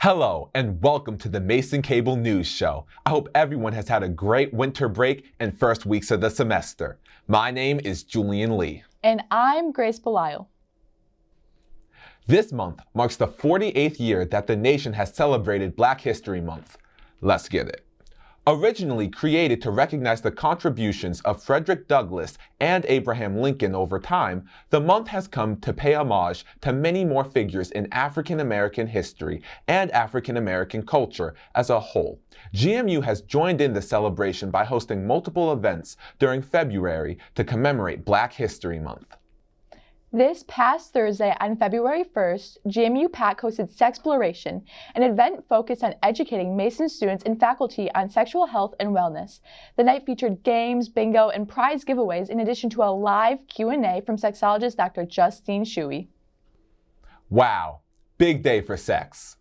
Hello and welcome to the Mason Cable News Show. I hope everyone has had a great winter break and first weeks of the semester. My name is Julian Lee. And I'm Grace Belisle. This month marks the 48th year that the nation has celebrated Black History Month. Let's get it. Originally created to recognize the contributions of Frederick Douglass and Abraham Lincoln over time, the month has come to pay homage to many more figures in African American history and African American culture as a whole. GMU has joined in the celebration by hosting multiple events during February to commemorate Black History Month. This past Thursday on February 1st, GMU PAC hosted Sexploration, an event focused on educating Mason students and faculty on sexual health and wellness. The night featured games, bingo, and prize giveaways in addition to a live Q&A from sexologist Dr. Justine Shuey. Wow, big day for sex.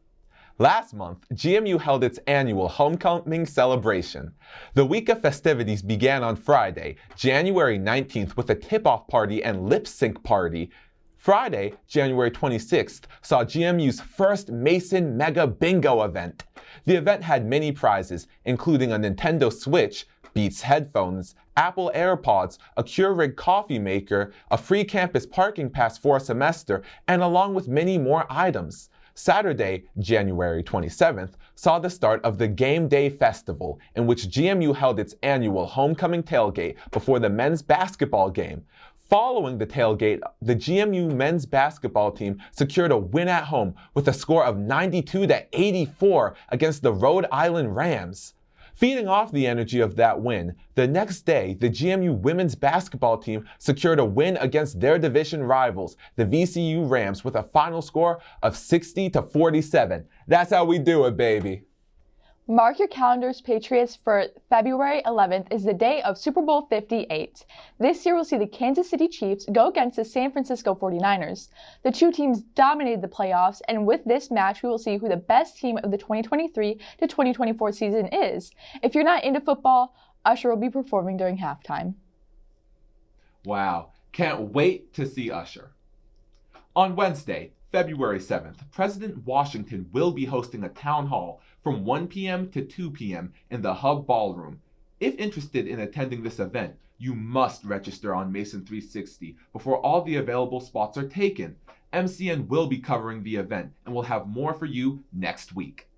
Last month, GMU held its annual homecoming celebration. The week of festivities began on Friday, January 19th with a tip-off party and lip-sync party. Friday, January 26th, saw GMU's first Mason Mega Bingo event. The event had many prizes, including a Nintendo Switch, Beats headphones, Apple AirPods, a Keurig coffee maker, a free campus parking pass for a semester, and along with many more items. Saturday, January 27th, saw the start of the Game Day Festival, in which GMU held its annual homecoming tailgate before the men's basketball game. Following the tailgate, the GMU men's basketball team secured a win at home with a score of 92-84 against the Rhode Island Rams. Feeding off the energy of that win, the next day, the GMU women's basketball team secured a win against their division rivals, the VCU Rams, with a final score of 60-47. That's how we do it, baby. Mark your calendars, Patriots, for February 11th is the day of Super Bowl 58. This year we'll see the Kansas City Chiefs go against the San Francisco 49ers. The two teams dominated the playoffs, and with this match we will see who the best team of the 2023 to 2024 season is. If you're not into football, Usher will be performing during halftime. Wow, can't wait to see Usher. On Wednesday, February 7th, President Washington will be hosting a town hall from 1 p.m. to 2 p.m. in the Hub Ballroom. If interested in attending this event, you must register on Mason 360 before all the available spots are taken. MCN will be covering the event and will have more for you next week.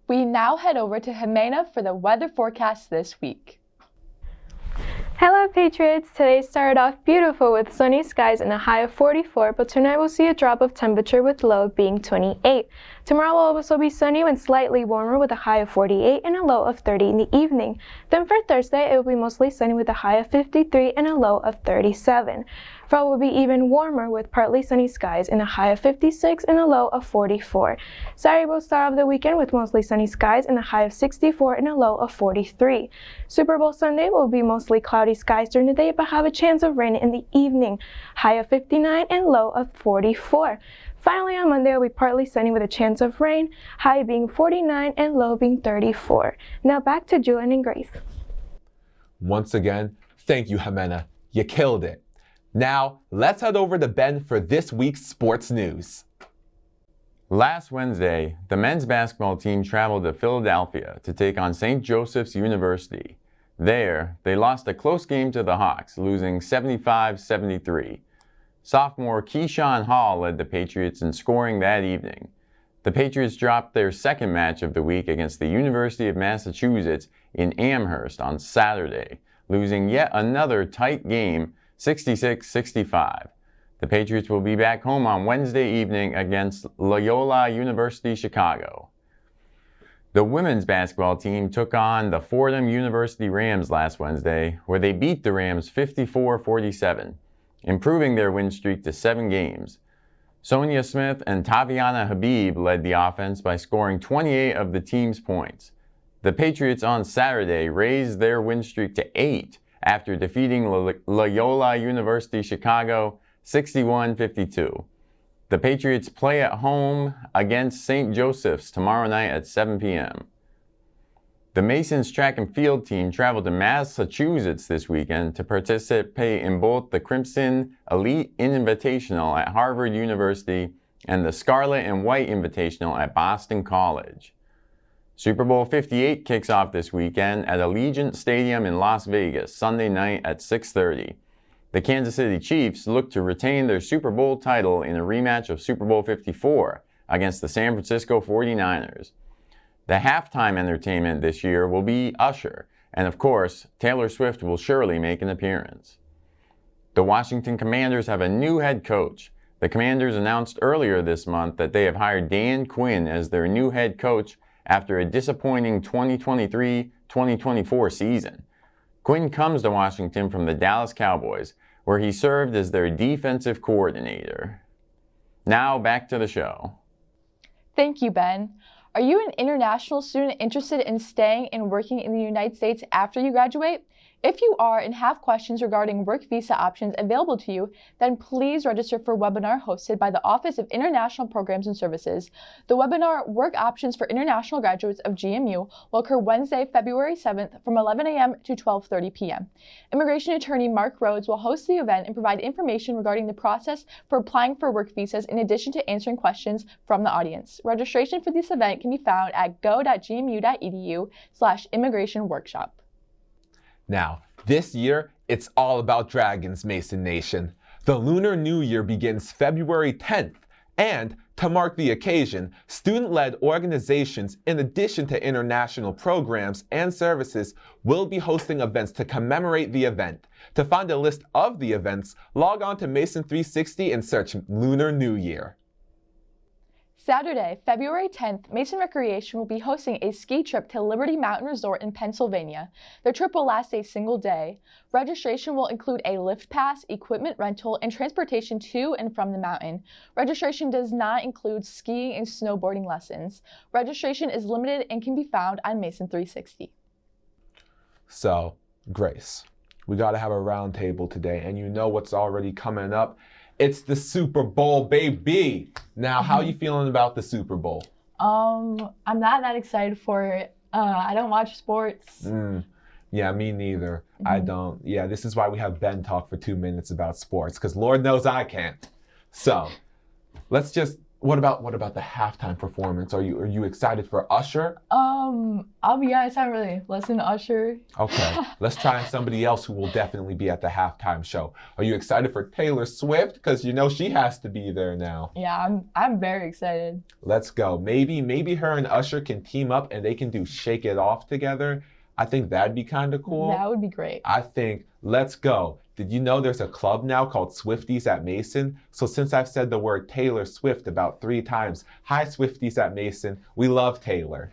We now head over to Ximena for the weather forecast this week. Hello Patriots! Today started off beautiful with sunny skies and a high of 44, but tonight we'll see a drop of temperature with low being 28. Tomorrow will also be sunny and slightly warmer with a high of 48 and a low of 30 in the evening. Then for Thursday, it will be mostly sunny with a high of 53 and a low of 37. Friday will be even warmer with partly sunny skies and a high of 56 and a low of 44. Saturday will start off the weekend with mostly sunny skies and a high of 64 and a low of 43. Super Bowl Sunday will be mostly cloudy skies during the day but have a chance of rain in the evening. High of 59 and low of 44. Finally, on Monday, it will be partly sunny with a chance of rain, high being 49 and low being 34. Now back to Julian and Grace. Once again, thank you, Ximena. You killed it. Now, let's head over to Ben for this week's sports news. Last Wednesday, the men's basketball team traveled to Philadelphia to take on St. Joseph's University. There, they lost a close game to the Hawks, losing 75-73. Sophomore Keyshawn Hall led the Patriots in scoring that evening. The Patriots dropped their second match of the week against the University of Massachusetts in Amherst on Saturday, losing yet another tight game, 66-65. The Patriots will be back home on Wednesday evening against Loyola University Chicago. The women's basketball team took on the Fordham University Rams last Wednesday, where they beat the Rams 54-47. Improving their win streak to 7 games. Sonia Smith and Taviana Habib led the offense by scoring 28 of the team's points. The Patriots on Saturday raised their win streak to 8 after defeating Loyola University Chicago 61-52. The Patriots play at home against St. Joseph's tomorrow night at 7 p.m. The Masons track and field team traveled to Massachusetts this weekend to participate in both the Crimson Elite Invitational at Harvard University and the Scarlet and White Invitational at Boston College. Super Bowl 58 kicks off this weekend at Allegiant Stadium in Las Vegas, Sunday night at 6:30. The Kansas City Chiefs look to retain their Super Bowl title in a rematch of Super Bowl 54 against the San Francisco 49ers. The halftime entertainment this year will be Usher, and of course, Taylor Swift will surely make an appearance. The Washington Commanders have a new head coach. The Commanders announced earlier this month that they have hired Dan Quinn as their new head coach after a disappointing 2023-2024 season. Quinn comes to Washington from the Dallas Cowboys, where he served as their defensive coordinator. Now back to the show. Thank you, Ben. Are you an international student interested in staying and working in the United States after you graduate? If you are and have questions regarding work visa options available to you, then please register for a webinar hosted by the Office of International Programs and Services. The webinar, Work Options for International Graduates of GMU, will occur Wednesday, February 7th from 11 a.m. to 12:30 p.m. Immigration attorney Mark Rhodes will host the event and provide information regarding the process for applying for work visas in addition to answering questions from the audience. Registration for this event can be found at go.gmu.edu/immigration workshop. Now, this year, it's all about dragons, Mason Nation. The Lunar New Year begins February 10th, and to mark the occasion, student-led organizations, in addition to international programs and services, will be hosting events to commemorate the event. To find a list of the events, log on to Mason 360 and search Lunar New Year. Saturday, February 10th, Mason Recreation will be hosting a ski trip to Liberty Mountain Resort in Pennsylvania. The trip will last a single day. Registration will include a lift pass, equipment rental, and transportation to and from the mountain. Registration does not include skiing and snowboarding lessons. Registration is limited and can be found on Mason 360. So, Grace, we got to have a round table today, and you know what's already coming up. It's the Super Bowl, baby. Now, how are you feeling about the Super Bowl? I'm not that excited for it. I don't watch sports. Yeah, me neither. I don't. Yeah, this is why we have Ben talk for 2 minutes about sports, because Lord knows I can't. So, let's just. What about the halftime performance? Are you excited for Usher? I'll be honest, I haven't really listened to Usher. Okay, let's try somebody else who will definitely be at the halftime show. Are you excited for Taylor Swift? Because you know she has to be there now. Yeah, I'm very excited. Let's go. Maybe her and Usher can team up and they can do Shake It Off together. I think that'd be kind of cool. That would be great. I think, let's go. Did you know there's a club now called Swifties at Mason? So since I've said the word Taylor Swift about 3 times, hi Swifties at Mason, we love Taylor.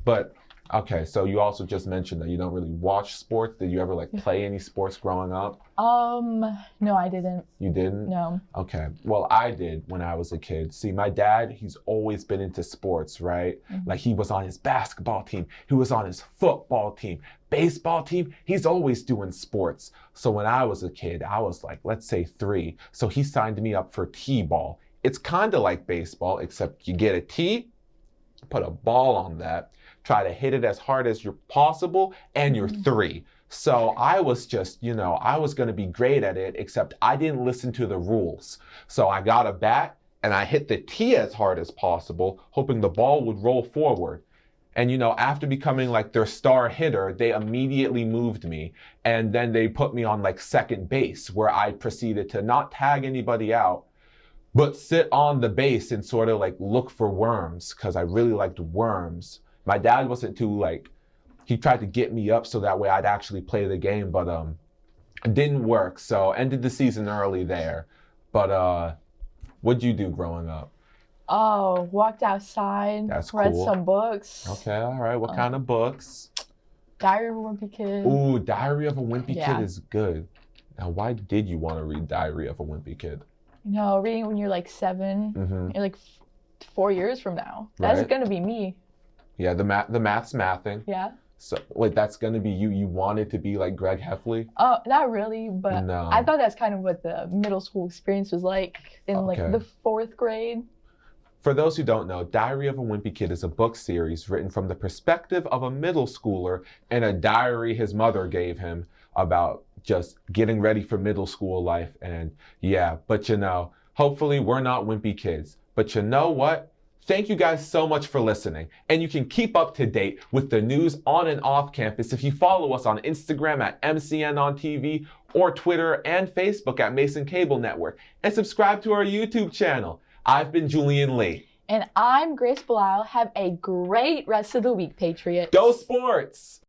But, okay, so you also just mentioned that you don't really watch sports. Did you ever play any sports growing up? No, I didn't. You didn't? No. Okay, well, I did when I was a kid. See, my dad, he's always been into sports, right? Like he was on his basketball team, he was on his football team, baseball team, he's always doing sports. So when I was a kid, I was like, let's say 3. So he signed me up for T-ball. It's kind of like baseball, except you get a tee, put a ball on that, try to hit it as hard as you're possible, and you're 3. So I was just, I was going to be great at it, except I didn't listen to the rules. So I got a bat and I hit the tee as hard as possible, hoping the ball would roll forward. And, after becoming their star hitter, they immediately moved me. And then they put me on second base, where I proceeded to not tag anybody out, but sit on the base and sort of look for worms, because I really liked worms. My dad wasn't too he tried to get me up so that way I'd actually play the game, but it didn't work. So ended the season early there. But what'd you do growing up? Oh, walked outside. That's read cool. some books. Okay, all right. What kind of books? Diary of a Wimpy Kid. Ooh, Diary of a Wimpy Yeah. Kid is good. Now, why did you want to read Diary of a Wimpy Kid? Reading it when you're 7, you're 4 years from now. That's Right. gonna be me. Yeah, the math's mathing. Yeah. So wait, that's gonna be you. You wanted to be like Greg Heffley? Oh, not really, but No. I thought that's kind of what the middle school experience was like in Okay. the 4th grade. For those who don't know, Diary of a Wimpy Kid is a book series written from the perspective of a middle schooler and a diary his mother gave him about just getting ready for middle school life. And yeah, but Hopefully, we're not wimpy kids. But you know what? Thank you guys so much for listening. And you can keep up to date with the news on and off campus if you follow us on Instagram at MCN on TV or Twitter and Facebook at Mason Cable Network. And subscribe to our YouTube channel. I've been Julian Lee. And I'm Grace Belisle. Have a great rest of the week, Patriots. Go Sports!